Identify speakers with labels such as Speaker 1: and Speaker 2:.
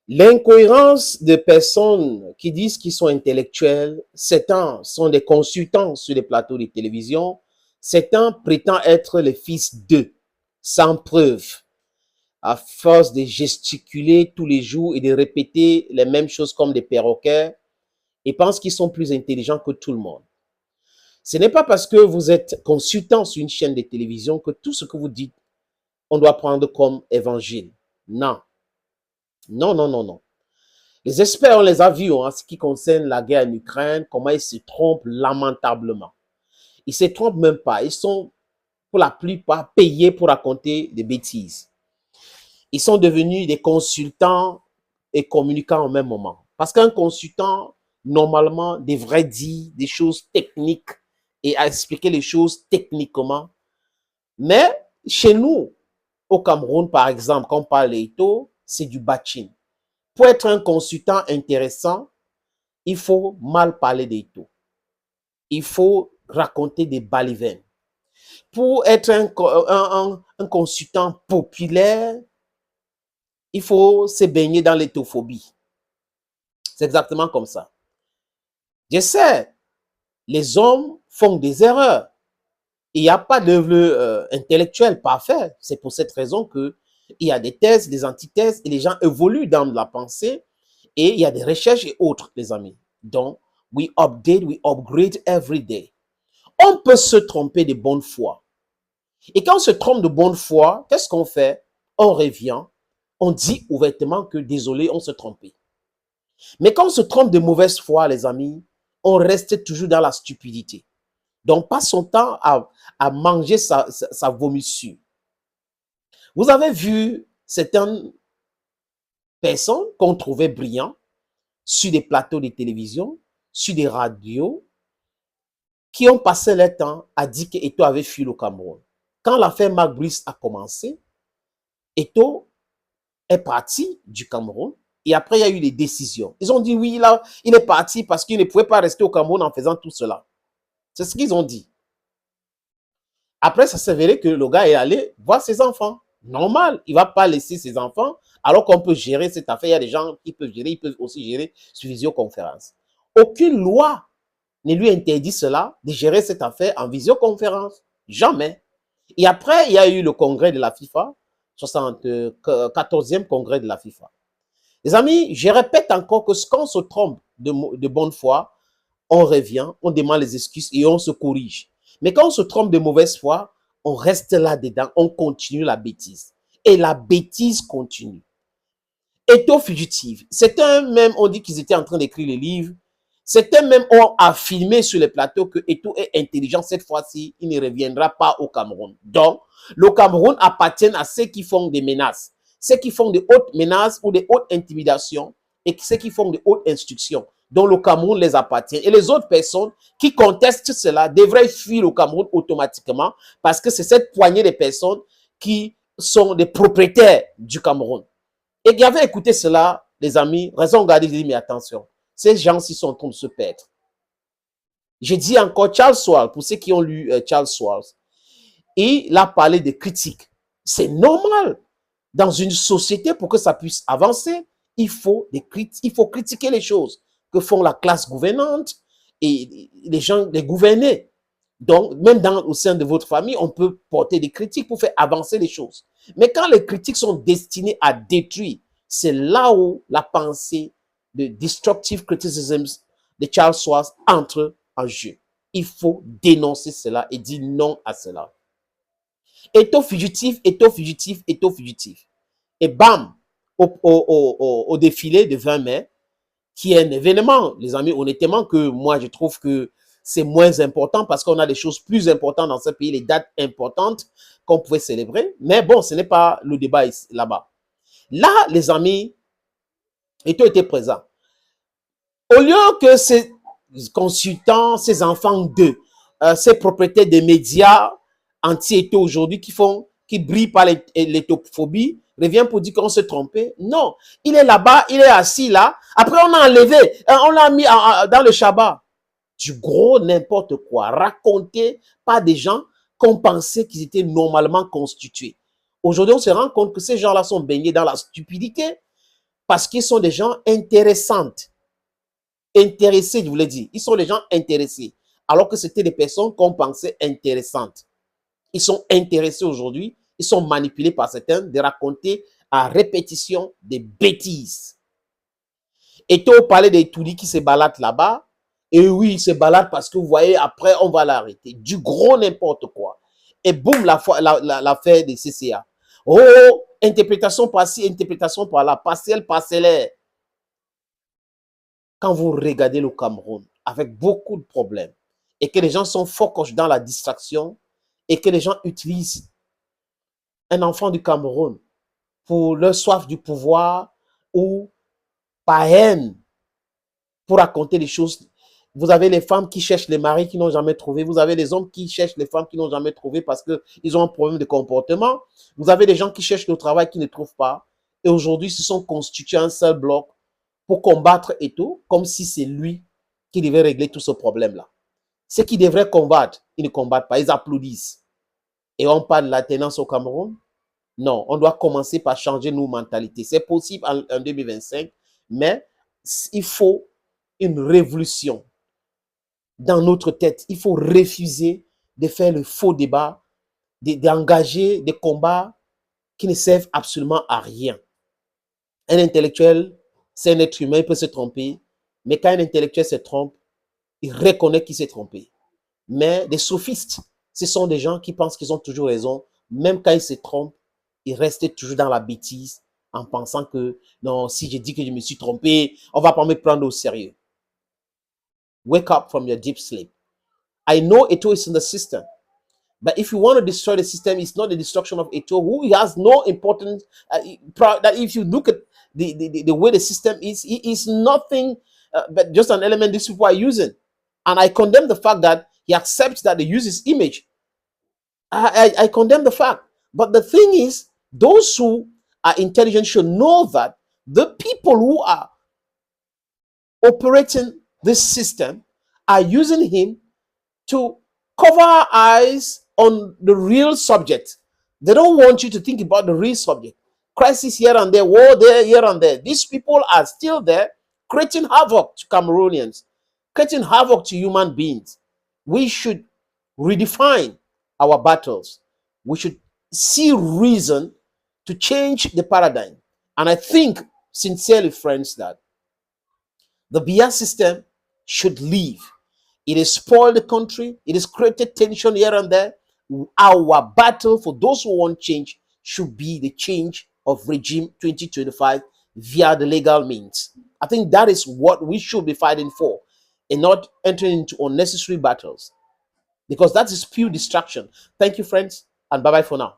Speaker 1: L'incohérence de personnes qui disent qu'ils sont intellectuels, certains sont des consultants sur les plateaux de télévision, certains prétendent être les fils d'eux, sans preuve, à force de gesticuler tous les jours et de répéter les mêmes choses comme des perroquets, et pensent qu'ils sont plus intelligents que tout le monde. Ce n'est pas parce que vous êtes consultant sur une chaîne de télévision que tout ce que vous dites, on doit prendre comme évangile. Non, non, non, non, non. Les experts, on les a vus en ce qui concerne la guerre en Ukraine, comment ils se trompent lamentablement. Ils ne se trompent même pas. Ils sont, pour la plupart, payés pour raconter des bêtises. Ils sont devenus des consultants et communicants au même moment. Parce qu'un consultant, normalement, devrait dire des choses techniques et expliquer les choses techniquement. Mais chez nous, au Cameroun, par exemple, quand on parle d'Eto, c'est du batching. Pour être un consultant intéressant, il faut mal parler d'Eto. Il faut raconter des balivernes. Pour être un consultant populaire, il faut se baigner dans l'étophobie. C'est exactement comme ça. Je sais, les hommes font des erreurs. Il n'y a pas d'œuvre intellectuelle parfaite. C'est pour cette raison qu'il y a des thèses, des antithèses, et les gens évoluent dans la pensée, et il y a des recherches et autres, les amis. Donc, we update, we upgrade every day. On peut se tromper de bonne foi. Et quand on se trompe de bonne foi, qu'est-ce qu'on fait? On revient, on dit ouvertement que désolé, on s'est trompé. Mais quand on se trompe de mauvaise foi, les amis, on reste toujours dans la stupidité. Donc, passe son temps à manger sa vomissure. Vous avez vu certaines personnes qu'on trouvait brillants sur des plateaux de télévision, sur des radios, qui ont passé leur temps à dire qu'Eto avait fui le Cameroun. Quand l'affaire Marc Brice a commencé, Eto est parti du Cameroun et après il y a eu les décisions. Ils ont dit oui, là, il est parti parce qu'il ne pouvait pas rester au Cameroun en faisant tout cela. C'est ce qu'ils ont dit. Après, ça s'est avéré que le gars est allé voir ses enfants. Normal, il ne va pas laisser ses enfants alors qu'on peut gérer cette affaire. Il y a des gens qui peuvent gérer, ils peuvent aussi gérer sur visioconférence. Aucune loi ne lui interdit cela, de gérer cette affaire en visioconférence. Jamais. Et après, il y a eu le congrès de la FIFA, 74e congrès de la FIFA. Les amis, je répète encore que quand on se trompe de bonne foi, on revient, on demande les excuses et on se corrige. Mais quand on se trompe de mauvaise foi, on reste là-dedans, on continue la bêtise. Et la bêtise continue. Eto fugitive. Certains même ont dit qu'ils étaient en train d'écrire les livres. Certains même ont affirmé sur les plateaux que Eto est intelligent. Cette fois-ci, il ne reviendra pas au Cameroun. Donc, le Cameroun appartient à ceux qui font des menaces. Ceux qui font de hautes menaces ou de hautes intimidations et ceux qui font de hautes instructions, dont le Cameroun les appartient. Et les autres personnes qui contestent cela devraient fuir le Cameroun automatiquement parce que c'est cette poignée de personnes qui sont des propriétaires du Cameroun. Et qui avait écouté cela, les amis, raison garder, je dis, mais attention, ces gens-ci sont en train de se perdre. Je dis encore Charles Schwab, pour ceux qui ont lu Charles Schwab, et il a parlé de critiques. C'est normal. Dans une société, pour que ça puisse avancer, il faut critiquer les choses que font la classe gouvernante et les gens, les gouvernés. Donc, même au sein de votre famille, on peut porter des critiques pour faire avancer les choses. Mais quand les critiques sont destinées à détruire, c'est là où la pensée de destructive criticism de Charles Schwab entre en jeu. Il faut dénoncer cela et dire non à cela. Eto fugitif, Eto fugitif, Eto fugitif. Et bam, au défilé de 20 mai, qui est un événement, les amis, honnêtement, que moi, je trouve que c'est moins important parce qu'on a des choses plus importantes dans ce pays, les dates importantes qu'on pouvait célébrer. Mais bon, ce n'est pas le débat là-bas. Là, les amis, Eto était présent. Au lieu que ces consultants, ces enfants d'eux, ces propriétaires des médias anti-Eto aujourd'hui qui brillent par l'étophobie, revient pour dire qu'on s'est trompé. Non, il est là-bas, il est assis là. Après, on a enlevé, on l'a mis dans le Shabbat. Du gros n'importe quoi, raconté par des gens qu'on pensait qu'ils étaient normalement constitués. Aujourd'hui, on se rend compte que ces gens-là sont baignés dans la stupidité. Parce qu'ils sont des gens intéressantes. Intéressés, je vous l'ai dit. Ils sont des gens intéressés. Alors que c'était des personnes qu'on pensait intéressantes. Ils sont intéressés aujourd'hui. Ils sont manipulés par certains de raconter à répétition des bêtises. Et tu parlais des Touli qui se baladent là-bas. Et oui, ils se baladent parce que vous voyez, après, on va l'arrêter. Du gros n'importe quoi. Et boum, l'affaire des CCA. Oh, interprétation par-ci, interprétation par-là, partielle, parcellaire. Quand vous regardez le Cameroun avec beaucoup de problèmes et que les gens sont focus dans la distraction et que les gens utilisent un enfant du Cameroun pour leur soif du pouvoir ou par haine pour raconter des choses. Vous avez les femmes qui cherchent les maris qui n'ont jamais trouvé. Vous avez les hommes qui cherchent les femmes qui n'ont jamais trouvé parce qu'ils ont un problème de comportement. Vous avez des gens qui cherchent le travail qui ne trouvent pas. Et aujourd'hui, se sont constitués un seul bloc pour combattre Eto'o, comme si c'est lui qui devait régler tout ce problème-là. Ceux qui devraient combattre, ils ne combattent pas, ils applaudissent. Et on parle de la tenance au Cameroun. Non, on doit commencer par changer nos mentalités. C'est possible en 2025, mais il faut une révolution dans notre tête. Il faut refuser de faire le faux débat, d'engager des combats qui ne servent absolument à rien. Un intellectuel, c'est un être humain, il peut se tromper, mais quand un intellectuel se trompe, il reconnaît qu'il s'est trompé. Mais des sophistes, ce sont des gens qui pensent qu'ils ont toujours raison, même quand ils se trompent, ils restent toujours dans la bêtise en pensant que non, si je dis que je me suis trompé, on ne va pas me prendre au sérieux. Wake up from your deep sleep. I know Eto'o is in the system, but if you want to destroy the system, it's not the destruction of Eto'o, who has no importance. That if you look at the way the system is, it is nothing but just an element these people are using. And I condemn the fact that he accepts that they use his image. I condemn the fact. But the thing is, those who are intelligent should know that the people who are operating this system are using him to cover our eyes on the real subject. They don't want you to think about the real subject. Crisis here and there, war there, here and there. These people are still there creating havoc to Cameroonians, creating havoc to human beings. We should redefine our battles. We should see reason to change the paradigm. And I think, sincerely, friends, that the BIA system should leave. It has spoiled the country. It has created tension here and there. Our battle for those who want change should be the change of regime 2025 via the legal means. I think that is what we should be fighting for and not entering into unnecessary battles, because that is pure distraction. Thank you, friends, and bye-bye for now.